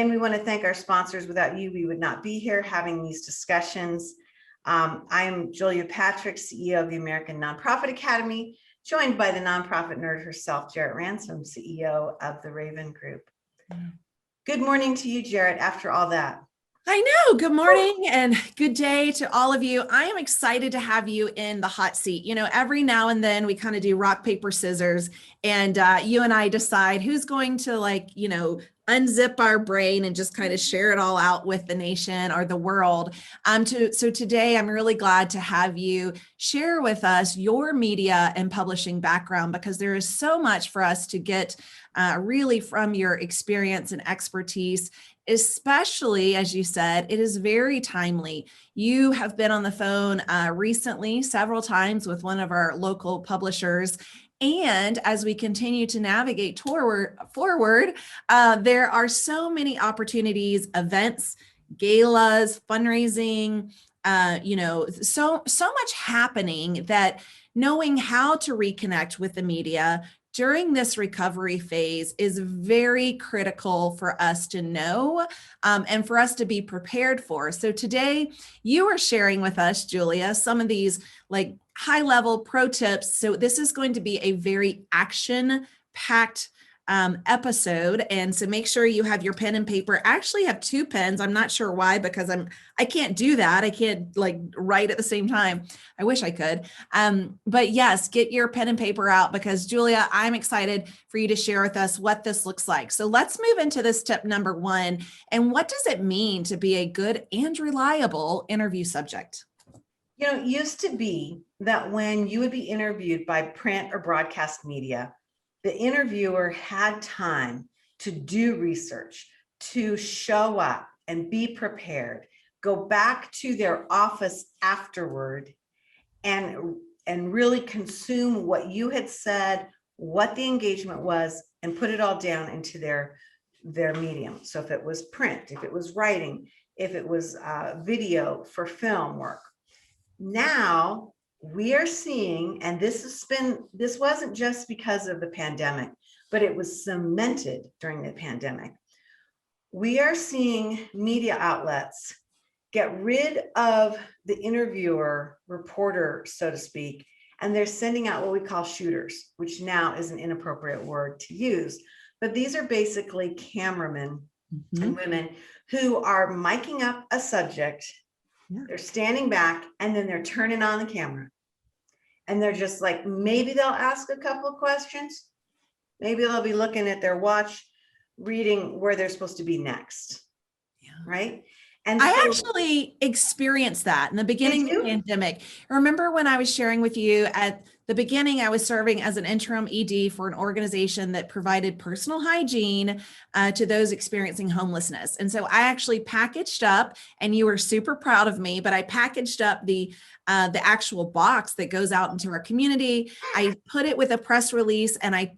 again, we want to thank our sponsors. Without you, we would not be here having these discussions. I am Julia Patrick, CEO of the American Nonprofit Academy, joined by the nonprofit nerd herself, Jarrett Ransom, CEO of the Raven Group. Good morning to you, Jarrett, after all that. I know. Good morning and good day to all of you. I am excited to have you in the hot seat. You know, every now and then we kind of do rock, paper, scissors, and you and I decide who's going to unzip our brain and just kind of share it all out with the nation or the world. So today I'm really glad to have you share with us your media and publishing background, because there is so much for us to get really from your experience and expertise. Especially, as you said, it is very timely. You have been on the phone recently several times with one of our local publishers. And as we continue to navigate forward, there are so many opportunities, events, galas, fundraising, so much happening that knowing how to reconnect with the media during this recovery phase is very critical for us to know and for us to be prepared for. So today you are sharing with us, Julia, some of these high-level pro tips. So this is going to be a very action-packed episode. And so make sure you have your pen and paper. I actually have two pens. I'm not sure why, because I can't do that. I can't write at the same time. I wish I could. But yes, get your pen and paper out, because Julia, I'm excited for you to share with us what this looks like. So let's move into this tip number one. And what does it mean to be a good and reliable interview subject? You know, it used to be that when you would be interviewed by print or broadcast media, the interviewer had time to do research, to show up and be prepared, go back to their office afterward and really consume what you had said, what the engagement was, and put it all down into their medium. So if it was print, if it was writing, if it was video for film work. Now we are seeing, and this wasn't just because of the pandemic, but it was cemented during the pandemic. We are seeing media outlets get rid of the interviewer, reporter, so to speak, and they're sending out what we call shooters, which now is an inappropriate word to use. But these are basically cameramen and women who are miking up a subject. Yeah. They're standing back and then they're turning on the camera. And they're just maybe they'll ask a couple of questions. Maybe they'll be looking at their watch, reading where they're supposed to be next. Yeah. Right. And I actually experienced that in the beginning of the pandemic. Remember when I was sharing with you at the beginning, I was serving as an interim ED for an organization that provided personal hygiene to those experiencing homelessness. And so I actually packaged up, and you were super proud of me, but I packaged up the actual box that goes out into our community. I put it with a press release and I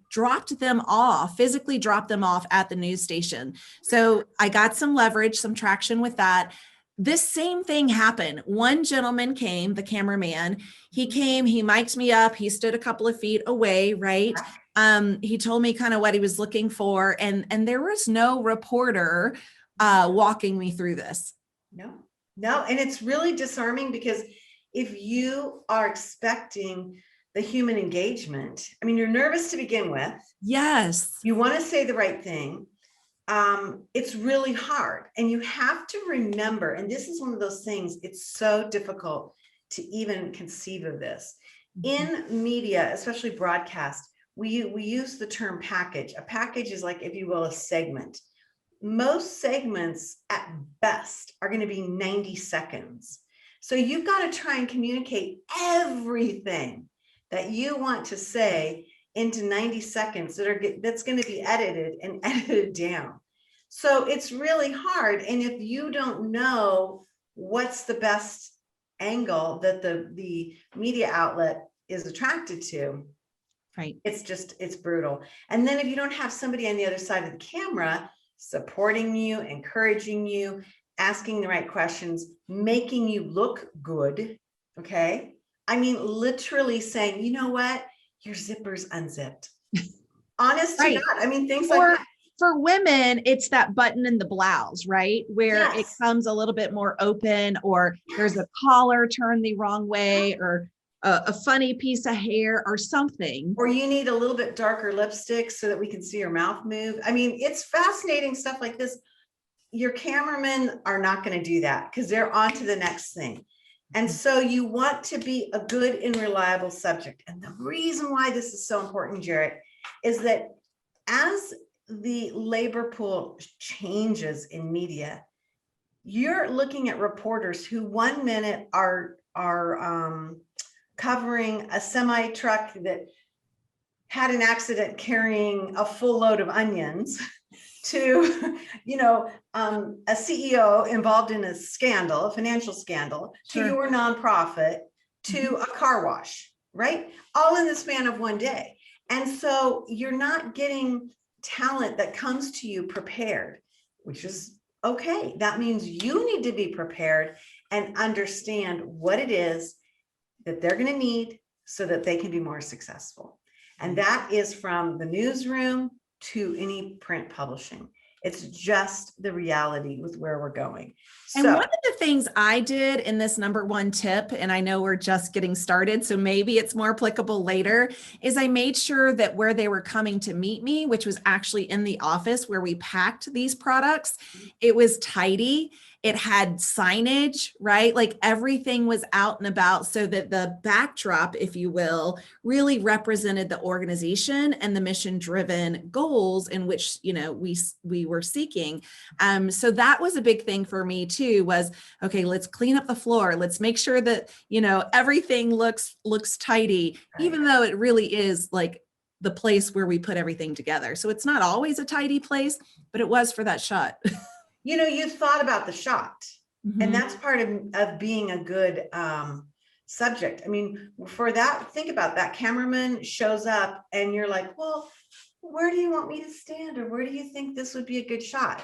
physically dropped them off at the news station. So I got some leverage, some traction with that. This same thing happened. One gentleman came, the cameraman, he came, he mic'd me up. He stood a couple of feet away, right? He told me kind of what he was looking for. And there was no reporter walking me through this. No. And it's really disarming, because if you are expecting the human engagement, I mean, you're nervous to begin with. Yes. You want to say the right thing. It's really hard. And you have to remember, and this is one of those things, it's so difficult to even conceive of this. In media, especially broadcast, we use the term package. A package is if you will, a segment. Most segments at best are going to be 90 seconds. So you've got to try and communicate everything that you want to say into 90 seconds that's going to be edited down. So it's really hard. And if you don't know what's the best angle that the media outlet is attracted to, right, it's brutal. And then if you don't have somebody on the other side of the camera supporting you, encouraging you, asking the right questions, making you look good, okay? I mean, literally saying, you know what? Your zipper's unzipped. Honest to God. I mean, things like that. for women, it's that button in the blouse, right? Where it Yes. comes a little bit more open, or there's a collar turned the wrong way, or a funny piece of hair or something. Or you need a little bit darker lipstick so that we can see your mouth move. I mean, it's fascinating stuff like this. Your cameramen are not going to do that because they're on to the next thing. And so you want to be a good and reliable subject. And the reason why this is so important, Jarrett, is that as the labor pool changes in media, you're looking at reporters who 1 minute are covering a semi truck that had an accident carrying a full load of onions to, a CEO involved in a scandal, a financial scandal, Sure. to your nonprofit, to a car wash, right? All in the span of 1 day. And so you're not getting talent that comes to you prepared, which is okay. That means you need to be prepared and understand what it is that they're going to need so that they can be more successful. And that is from the newsroom to any print publishing. It's just the reality with where we're going. And one of the things I did in this number one tip, and I know we're just getting started, so maybe it's more applicable later, is I made sure that where they were coming to meet me, which was actually in the office where we packed these products, it was tidy. It had signage, right? Like everything was out and about so that the backdrop, if you will, really represented the organization and the mission-driven goals in which, we were seeking. So that was a big thing for me too, was, okay, let's clean up the floor. Let's make sure that, everything looks tidy, even though it really is like the place where we put everything together. So it's not always a tidy place, but it was for that shot. You thought about the shot, and that's part of being a good subject. I mean, for that, think about that. Cameraman shows up and you're like, well, where do you want me to stand? Or where do you think this would be a good shot?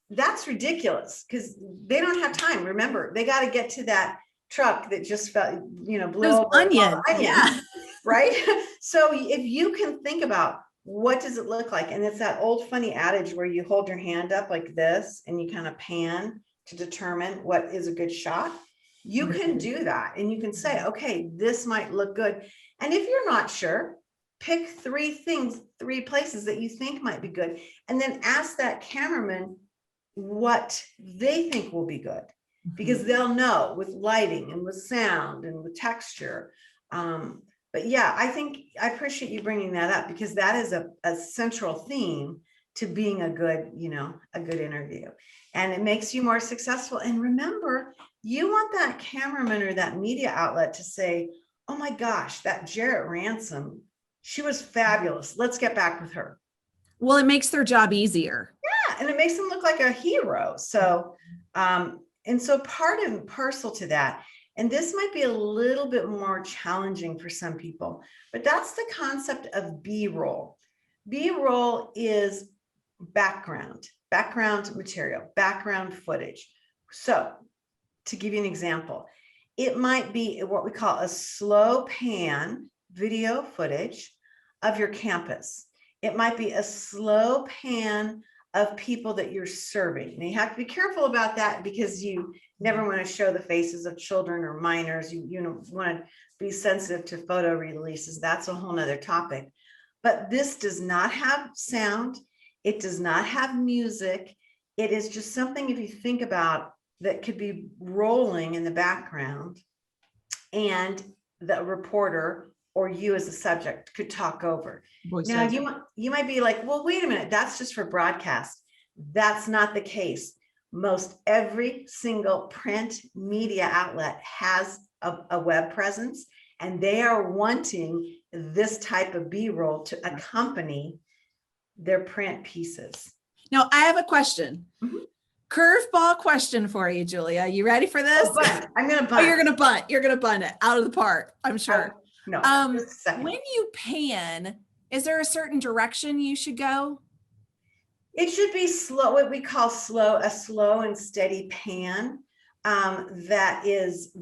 That's ridiculous because they don't have time. Remember, they got to get to that truck that just felt, blew Those over. onions, Yeah. Right? So if you can think about what does it look like? And it's that old funny adage where you hold your hand up like this and you kind of pan to determine what is a good shot. You can do that and you can say, okay, this might look good. And if you're not sure, pick 3 places that you think might be good. And then ask that cameraman what they think will be good, because they'll know with lighting and with sound and with texture. But yeah, I appreciate you bringing that up because that is a central theme to being a good interview, and it makes you more successful. And remember, you want that cameraman or that media outlet to say, oh my gosh, that Jarrett Ransom, she was fabulous. Let's get back with her. Well, it makes their job easier. Yeah, and it makes them look like a hero. So, and so part and parcel to that, and this might be a little bit more challenging for some people, but that's the concept of BRoll. BRoll is background material, background footage. So to give you an example, it might be what we call a slow pan video footage of your campus. It might be a slow pan of people that you're serving. And you have to be careful about that because you never want to show the faces of children or minors. You want to be sensitive to photo releases. That's a whole nother topic. But this does not have sound. It does not have music. It is just something, if you think about, that could be rolling in the background, and the reporter or you as a subject could talk over. Now, you might be like, well, wait a minute, that's just for broadcast. That's not the case. Most every single print media outlet has a web presence, and they are wanting this type of B-roll to accompany their print pieces. Now, I have a question. Curveball question for you, Julia. You ready for this? I'm going to bunt. Oh, you're going to bunt. You're going to bunt it out of the park, I'm sure. No. When you pan, is there a certain direction you should go? It should be slow, what we call a slow and steady pan. That is,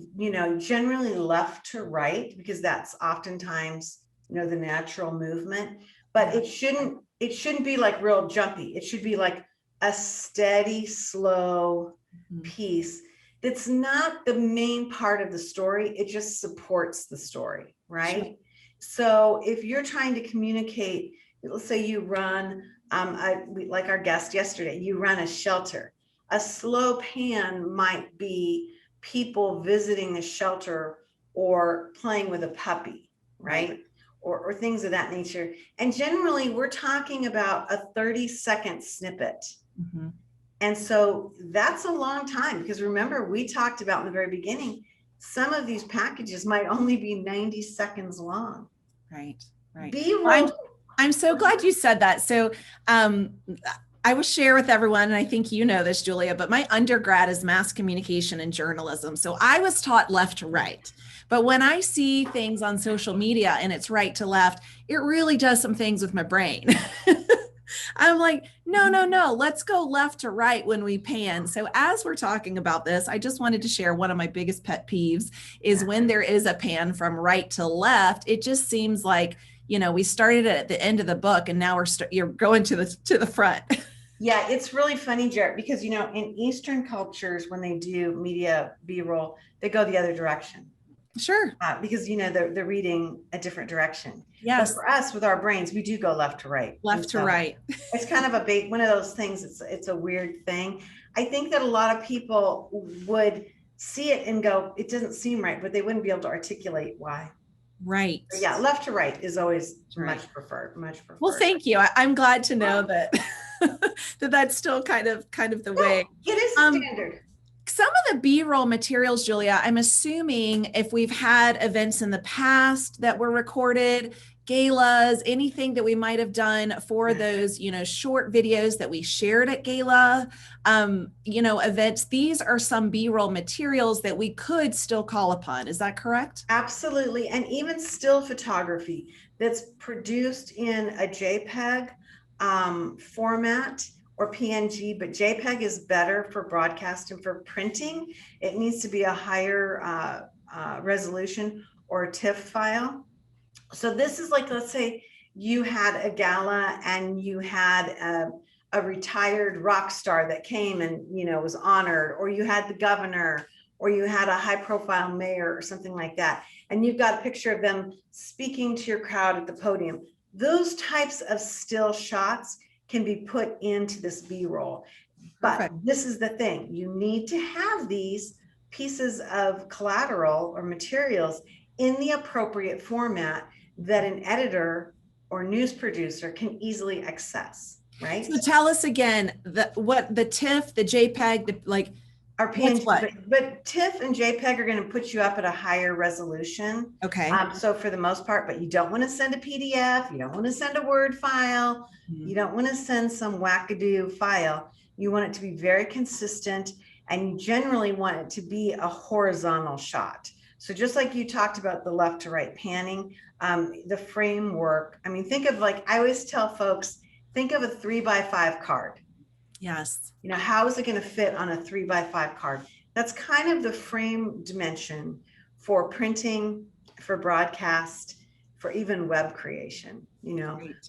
generally left to right, because that's oftentimes, the natural movement, but it shouldn't it shouldn't be like real jumpy. It should be like a steady, slow piece. That's not the main part of the story. It just supports the story, right? Sure. So if you're trying to communicate, let's say you run, like our guest yesterday, you run a shelter. A slow pan might be people visiting the shelter or playing with a puppy, right? Or things of that nature. And generally, we're talking about a 30-second snippet. Mm-hmm. And so that's a long time, because remember, we talked about in the very beginning, some of these packages might only be 90 seconds long. Right. B-roll. I'm so glad you said that. So I will share with everyone, and I think you know this, Julia, but my undergrad is mass communication and journalism. So I was taught left to right. But when I see things on social media and it's right to left, it really does some things with my brain. I'm like, no, let's go left to right when we pan. So as we're talking about this, I just wanted to share one of my biggest pet peeves is when there is a pan from right to left. It just seems like, we started it at the end of the book and now you're going to the front. Yeah, it's really funny, Jarrett, because, in Eastern cultures, when they do media B-roll, they go the other direction. Sure. Because, they're reading a different direction. Yes. But for us, with our brains, we do go left to right. Left to right. It's kind of one of those things. It's a weird thing. I think that a lot of people would see it and go, it doesn't seem right, but they wouldn't be able to articulate why. Right. But yeah, left to right is always much preferred. Well, thank you. I'm glad to know that that's still kind of the way. It is standard. Some of the B-roll materials, Julia, I'm assuming if we've had events in the past that were recorded, galas, anything that we might have done for those, short videos that we shared at gala, events, these are some B-roll materials that we could still call upon. Is that correct? Absolutely. And even still photography that's produced in a JPEG format or PNG, but JPEG is better for broadcast and for printing. It needs to be a higher resolution or a TIFF file. So this is like, let's say you had a gala and you had a retired rock star that came and, was honored, or you had the governor, or you had a high profile mayor or something like that. And you've got a picture of them speaking to your crowd at the podium. Those types of still shots can be put into this B-roll. But this is the thing, you need to have these pieces of collateral or materials in the appropriate format that an editor or news producer can easily access, right? So tell us again, what the TIFF, the JPEG, our PNG, but TIFF and JPEG are going to put you up at a higher resolution. Okay. So for the most part, but you don't want to send a PDF, you don't want to send a Word file, you don't want to send some wackadoo file. You want it to be very consistent, and you generally want it to be a horizontal shot. So just like you talked about the left to right panning, the framework, think of, like, I always tell folks, think of a 3x5 card. Yes. How is it going to fit on a 3x5 card? That's kind of the frame dimension for printing, for broadcast, for even web creation,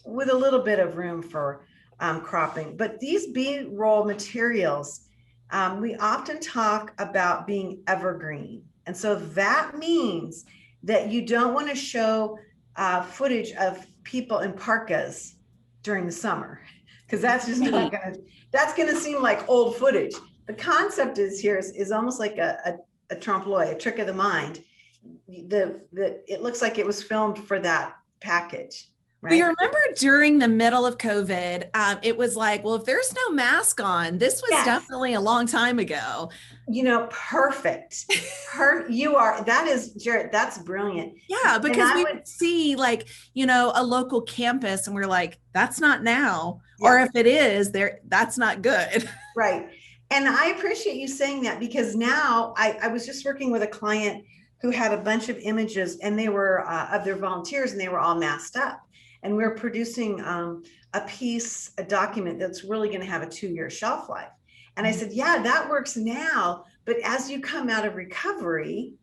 with a little bit of room for cropping. But these B-roll materials, we often talk about being evergreen. And so that means that you don't want to show footage of people in parkas during the summer, because that's just not going to, that's going to seem like old footage. The concept is almost like a trompe l'oeil, a trick of the mind. It looks like it was filmed for that package. Right? Well, you remember during the middle of COVID, it was like, well, if there's no mask on, this was definitely a long time ago. Perfect. Jarrett, that's brilliant. Yeah, because we would see a local campus and we're like, that's not now. Yeah. Or if it is there, that's not good. Right. And I appreciate you saying that, because now I was just working with a client who had a bunch of images, and they were of their volunteers, and they were all masked up. And we're producing a document that's really going to have a 2-year shelf life. And I said, yeah, that works now. But as you come out of recovery,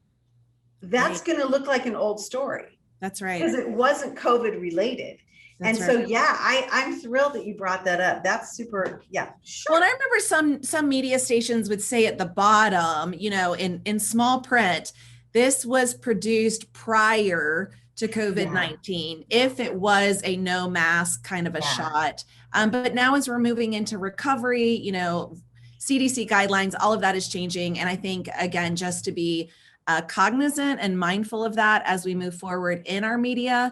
that's going to look like an old story. That's right. Because it wasn't COVID related. And That's so, right. yeah, I'm thrilled that you brought that up. That's super. Yeah, Well, sure. and I remember some media stations would say at the bottom, in small print, this was produced prior to Yeah, COVID-19, if it was a no mask kind of a yeah, shot. yeah. But now as we're moving into recovery, CDC guidelines, all of that is changing. And I think, again, just to be cognizant and mindful of that as we move forward in our media,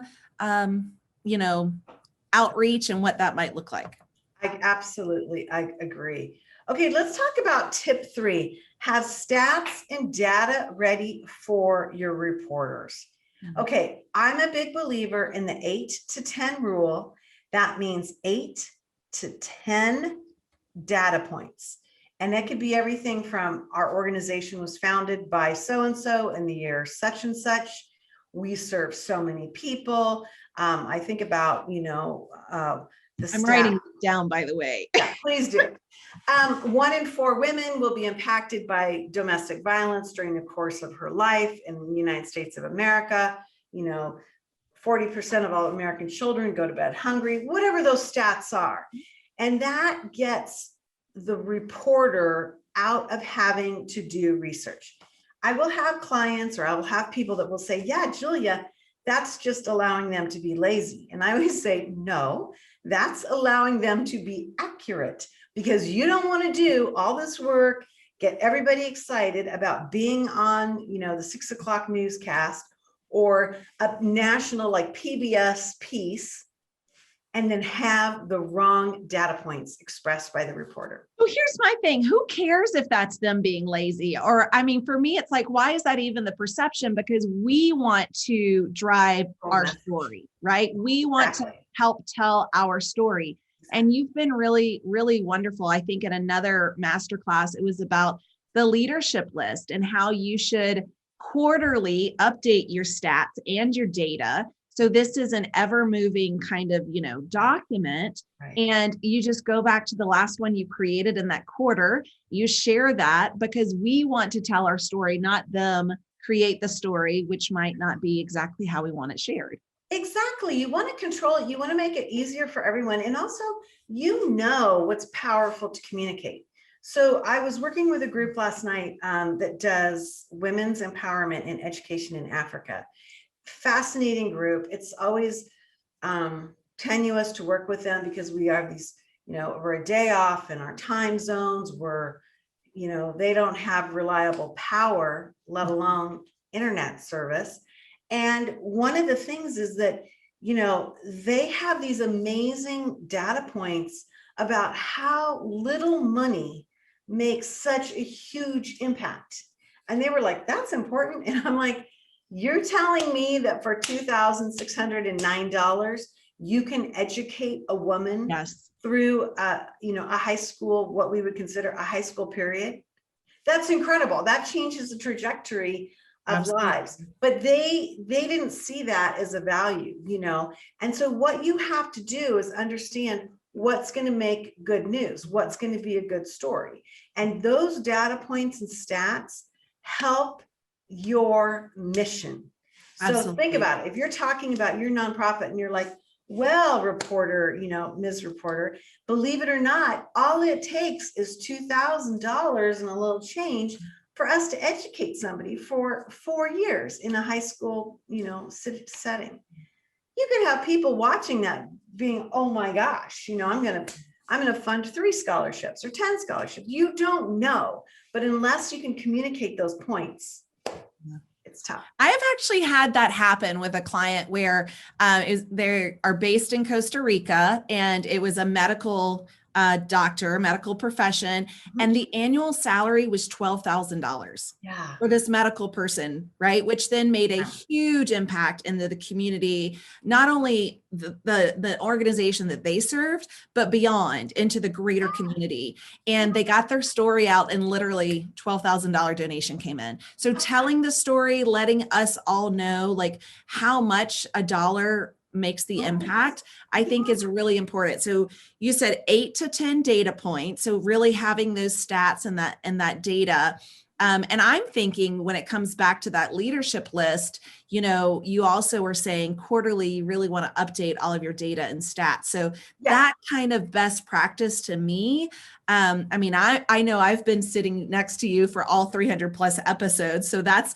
you know, outreach and what that might look like. I agree. Okay, let's talk about tip 3. Have stats and data ready for your reporters. Okay, I'm a big believer in the 8 to 10 rule. That means 8 to 10 data points. And that could be everything from our organization was founded by so-and-so in the year such and such. We serve so many people. I think about, the I'm stat. writing down, by the way. Yeah, please do. 1 in 4 women will be impacted by domestic violence during the course of her life in the United States of America. 40% of all American children go to bed hungry, whatever those stats are. And that gets the reporter out of having to do research. I will have clients or I will have people that will say, yeah, Julia, that's just allowing them to be lazy. And I always say, no, that's allowing them to be accurate, because you don't want to do all this work, get everybody excited about being on, the 6 o'clock newscast or a national like PBS piece, and then have the wrong data points expressed by the reporter. Well, here's my thing. Who cares if that's them being lazy? Or, I mean, for me, it's like, why is that even the perception? Because we want to drive our story, right? We want to help tell our story. And you've been really, really wonderful. I think in another masterclass, it was about the leadership list and how you should quarterly update your stats and your data. So this is an ever moving kind of, document. Right. And you just go back to the last one you created in that quarter, you share that, because we want to tell our story, not them create the story, which might not be exactly how we want it shared. Exactly. You want to control it. You want to make it easier for everyone. And also, what's powerful to communicate. So I was working with a group last night that does women's empowerment in education in Africa. Fascinating group. It's always tenuous to work with them because we are these, we're a day off in our time zones. They don't have reliable power, let alone internet service. And one of the things is that, they have these amazing data points about how little money makes such a huge impact. And they were like, that's important. And I'm like, you're telling me that for $2,609, you can educate a woman through, a high school, what we would consider a high school period? That's incredible. That changes the trajectory of lives. But they didn't see that as a value, And so what you have to do is understand what's going to make good news, what's going to be a good story. And those data points and stats help your mission. So think about it. If you're talking about your nonprofit and you're like, well, reporter, Ms. Reporter, believe it or not, all it takes is $2,000 and a little change for us to educate somebody for 4 years in a high school, setting. You could have people watching that being, oh my gosh, I'm going to fund 3 scholarships or 10 scholarships. You don't know, but unless you can communicate those points, it's tough. I have actually had that happen with a client where they are based in Costa Rica, and it was a medical doctor, medical profession, and the annual salary was $12,000 for this medical person, right? Which then made a huge impact in the community, not only the organization that they served, but beyond into the greater community. And they got their story out, and literally $12,000 donation came in. So telling the story, letting us all know like how much a dollar makes the impact, I think is really important. So you said 8 to 10 data points. So really having those stats and that data. And I'm thinking when it comes back to that leadership list, you also were saying quarterly, you really want to update all of your data and stats. So Yeah. that kind of best practice to me, I know I've been sitting next to you for all 300 plus episodes. So that's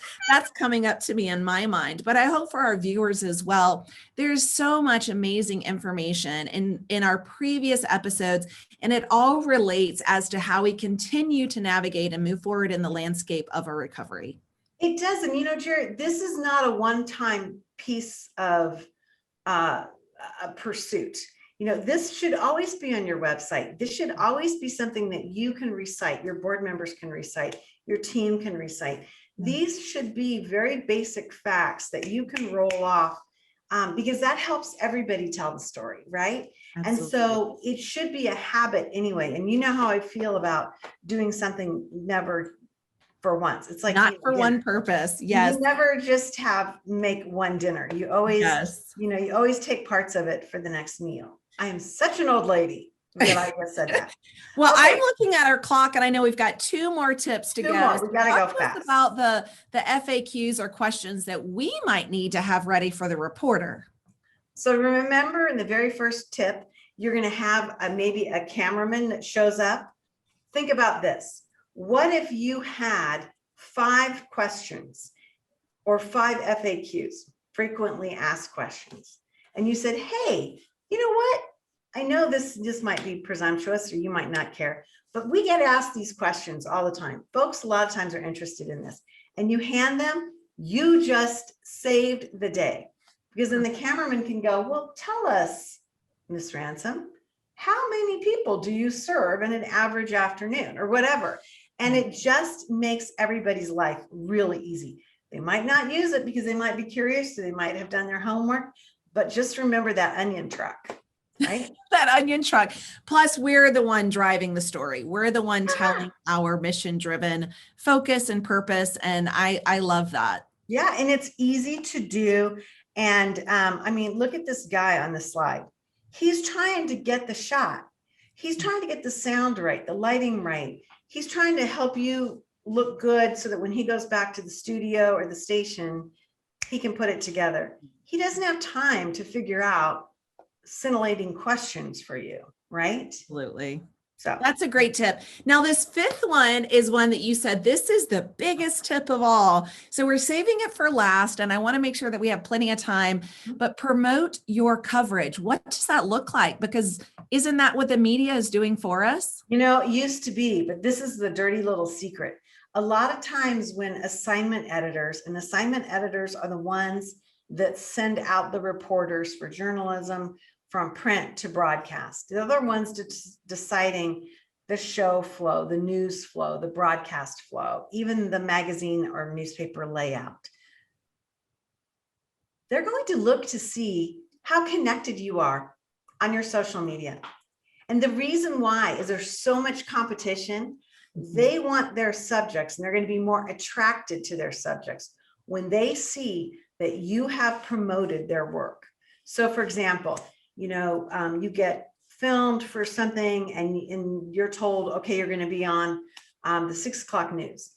coming up to me in my mind, but I hope for our viewers as well. There's so much amazing information in our previous episodes, and it all relates as to how we continue to navigate and move forward in the landscape of our recovery. It does. And Jared, this is not a one-time piece of a pursuit. This should always be on your website. This should always be something that you can recite, your board members can recite, your team can recite. These should be very basic facts that you can roll off, because that helps everybody tell the story, right? Absolutely. And so it should be a habit anyway. And you know how I feel about doing something never for once. It's like not for one purpose. Yes. You never just make one dinner. You always, you always take parts of it for the next meal. I am such an old lady that I just said that. Well, okay. I'm looking at our clock and I know we've got 2 more tips to go. We got to go fast. About the FAQs or questions that we might need to have ready for the reporter. So remember, in the very first tip, you're going to have maybe a cameraman that shows up. Think about this. What if you had 5 questions or 5 FAQs, frequently asked questions, and you said, hey, you know what? I know this might be presumptuous or you might not care, but we get asked these questions all the time. Folks, a lot of times are interested in this, and you hand them, you just saved the day. Because then the cameraman can go, well, tell us, Miss Ransom, how many people do you serve in an average afternoon or whatever? And it just makes everybody's life really easy. They might not use it because they might be curious, so they might have done their homework, but just remember that onion truck, right? That onion truck. Plus, we're the one driving the story. We're the one telling our mission-driven focus and purpose. And I love that. Yeah, and it's easy to do. And look at this guy on the slide. He's trying to get the shot. He's trying to get the sound right, the lighting right. He's trying to help you look good so that when he goes back to the studio or the station, he can put it together. He doesn't have time to figure out scintillating questions for you, right? Absolutely. So that's a great tip. Now, this 5th one is one that you said, this is the biggest tip of all. So we're saving it for last, and I want to make sure that we have plenty of time, but promote your coverage. What does that look like? Because isn't that what the media is doing for us? It used to be, but this is the dirty little secret. A lot of times when assignment editors are the ones that send out the reporters for journalism, from print to broadcast. The other ones deciding the show flow, the news flow, the broadcast flow, even the magazine or newspaper layout. They're going to look to see how connected you are on your social media. And the reason why is there's so much competition. They want their subjects, and they're going to be more attracted to their subjects when they see that you have promoted their work. So for example, you get filmed for something and you're told, okay, you're going to be on the 6 o'clock news.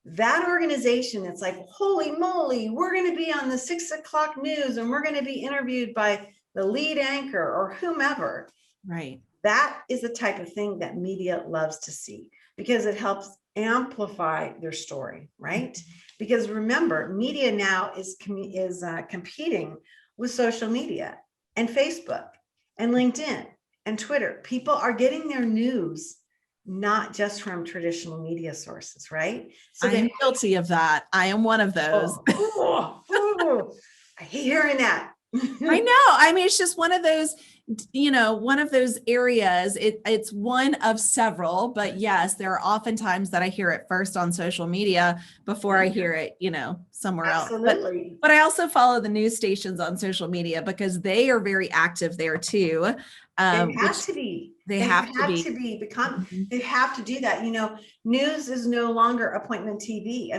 That organization, it's like, holy moly, we're going to be on the 6 o'clock news and we're going to be interviewed by the lead anchor or whomever. Right. That is the type of thing that media loves to see because it helps amplify their story, right? Because remember, media now is competing with social media and Facebook and LinkedIn and Twitter. People are getting their news not just from traditional media sources, right? So I'm guilty of that. I am one of those. I hate hearing that. I know. It's just one of those, one of those areas. It's one of several, but yes, there are often times that I hear it first on social media before I hear it, somewhere Absolutely. else. But I also follow the news stations on social media because they are very active there too. They have to be. They have to They have to do that. News is no longer appointment TV.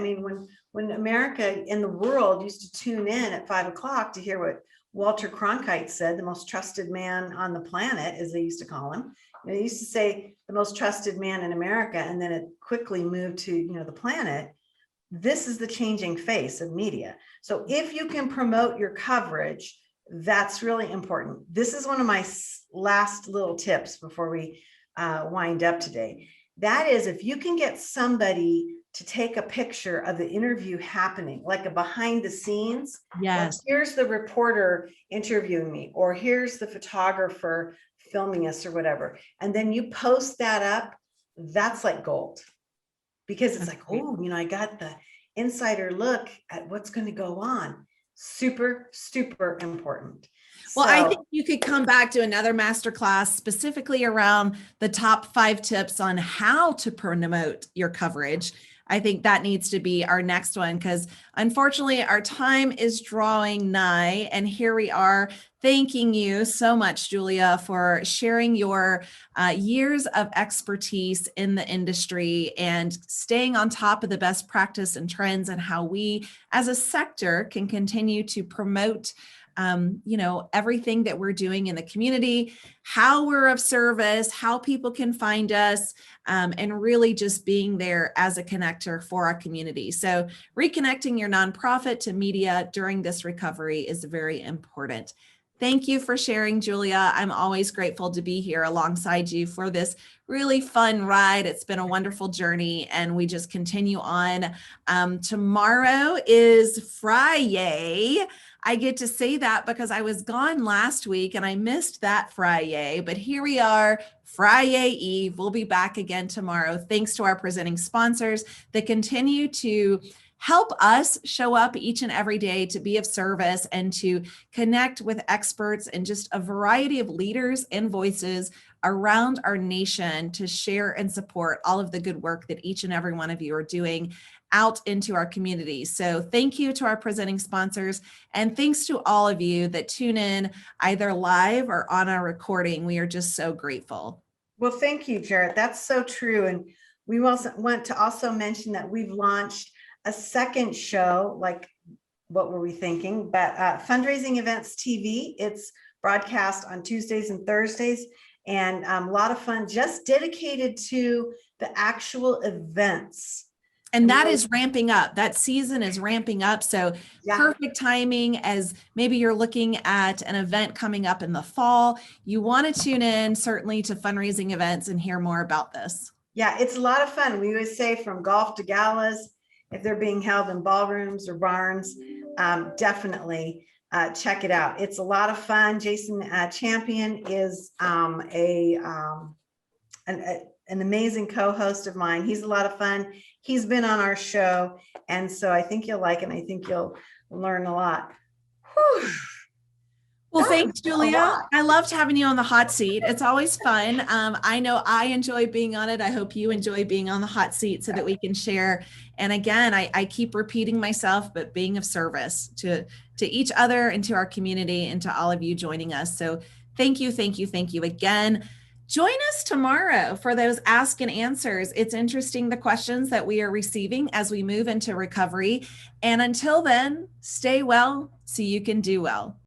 When America and the world used to tune in at 5 o'clock to hear what Walter Cronkite said, the most trusted man on the planet, as they used to call him. They used to say the most trusted man in America, and then it quickly moved to, the planet. this is the changing face of media. So if you can promote your coverage, that's really important. This is one of my last little tips before we wind up today. That is, if you can get somebody to take a picture of the interview happening, like a behind the scenes. Yes. Like, here's the reporter interviewing me, or here's the photographer filming us or whatever. And then you post that up, that's like gold. Because it's like, oh, I got the insider look at what's going to go on. Super, super important. Well, I think you could come back to another masterclass specifically around the top 5 tips on how to promote your coverage. I think that needs to be our next one, because unfortunately our time is drawing nigh, and here we are. Thanking you so much, Julia, for sharing your years of expertise in the industry and staying on top of the best practice and trends, and how we as a sector can continue to promote everything that we're doing in the community, how we're of service, how people can find us, and really just being there as a connector for our community. So reconnecting your nonprofit to media during this recovery is very important. Thank you for sharing, Julia. I'm always grateful to be here alongside you for this really fun ride. It's been a wonderful journey, and we just continue on. Tomorrow is Friday. I get to say that because I was gone last week and I missed that Friday, but here we are, Friday Eve. We'll be back again tomorrow. Thanks to our presenting sponsors that continue to help us show up each and every day to be of service and to connect with experts and just a variety of leaders and voices around our nation to share and support all of the good work that each and every one of you are doing out into our community. So thank you to our presenting sponsors, and thanks to all of you that tune in either live or on our recording. We are just so grateful. Well, thank you, Jarrett. That's so true. And we also want to also mention that we've launched a second show, like, what were we thinking? But Fundraising Events TV, it's broadcast on Tuesdays and Thursdays, and a lot of fun, just dedicated to the actual events. And that is ramping up. That season is ramping up. So perfect timing, as maybe you're looking at an event coming up in the fall. You want to tune in certainly to Fundraising Events and hear more about this. Yeah, it's a lot of fun. We always say, from golf to galas, if they're being held in ballrooms or barns, definitely check it out. It's a lot of fun. Jason Champion is an amazing co-host of mine. He's a lot of fun. He's been on our show, and so I think you'll like it, and I think you'll learn a lot. Whew. Well, thanks, Julia. I loved having you on the hot seat. It's always fun. I know I enjoy being on it. I hope you enjoy being on the hot seat so that we can share. And again, I keep repeating myself, but being of service to each other and to our community and to all of you joining us. So thank you, thank you, thank you again. Join us tomorrow for those ask and answers. It's interesting, the questions that we are receiving as we move into recovery. And until then, stay well so you can do well.